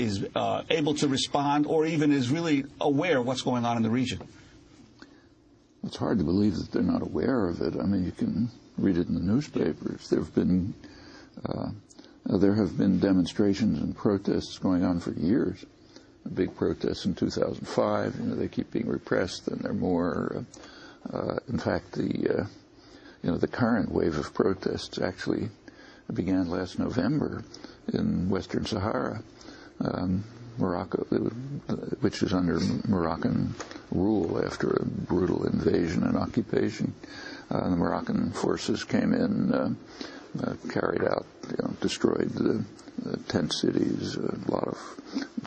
is able to respond or even is really aware of what's going on in the region? It's hard to believe that they're not aware of it. I mean, you can read it in the newspapers. There have been demonstrations and protests going on for years. A big protest in 2005. You know, they keep being repressed, and they're more. In fact, the current wave of protests actually began last November in Western Sahara, Morocco, which is under Moroccan rule after a brutal invasion and occupation. The Moroccan forces came in, carried out, destroyed the tent cities, a lot of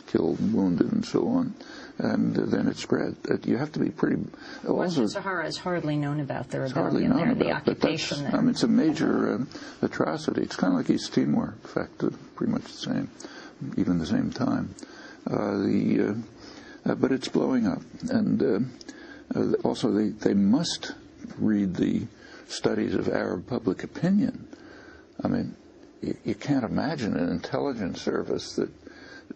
killed, wounded, and so on. And then it spread. You have to be pretty... Western Sahara is hardly known about the rebellion there, the occupation there. I mean, it's a major atrocity. It's kind of like East Timor. In fact, pretty much the same, even the same time. But it's blowing up. And also, they must read the studies of Arab public opinion. I mean, you can't imagine an intelligence service that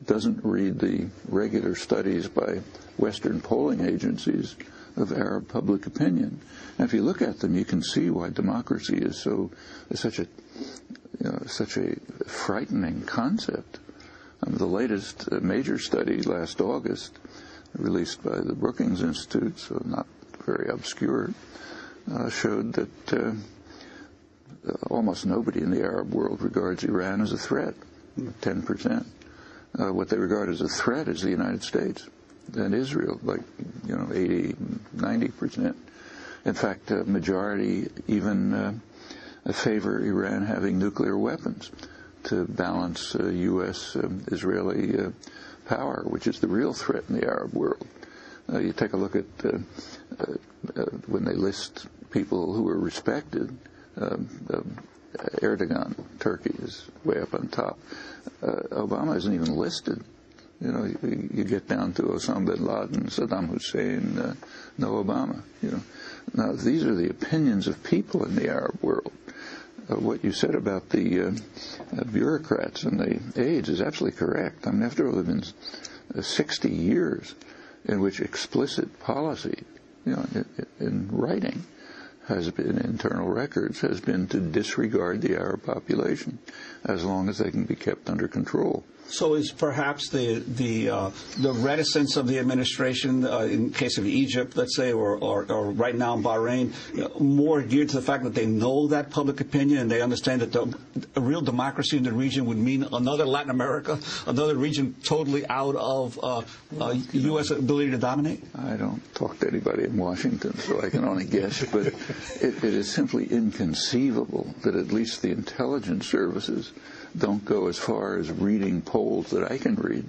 doesn't read the regular studies by Western polling agencies of Arab public opinion. And if you look at them, you can see why democracy is such a frightening concept. The latest major study last August, released by the Brookings Institute, so not very obscure, showed that almost nobody in the Arab world regards Iran as a threat, 10%. What they regard as a threat is the United States and Israel, like 80, 90%. In fact, a majority even favor Iran having nuclear weapons to balance U.S.-Israeli power, which is the real threat in the Arab world. You take a look at when they list people who are respected. Erdogan, Turkey, is way up on top. Obama isn't even listed. You get down to Osama bin Laden, Saddam Hussein, no Obama. Now these are the opinions of people in the Arab world. What you said about the bureaucrats and the aides is absolutely correct. I mean, after all, there have been 60 years in which explicit policy, in writing, has been internal records, has been to disregard the Arab population as long as they can be kept under control. So is perhaps the reticence of the administration, in case of Egypt, let's say, or right now in Bahrain, more geared to the fact that they know that public opinion and they understand that a real democracy in the region would mean another Latin America, another region totally out of U.S. ability to dominate? I don't talk to anybody in Washington, so I can only guess, but it is simply inconceivable that at least the intelligence services don't go as far as reading polls that I can read.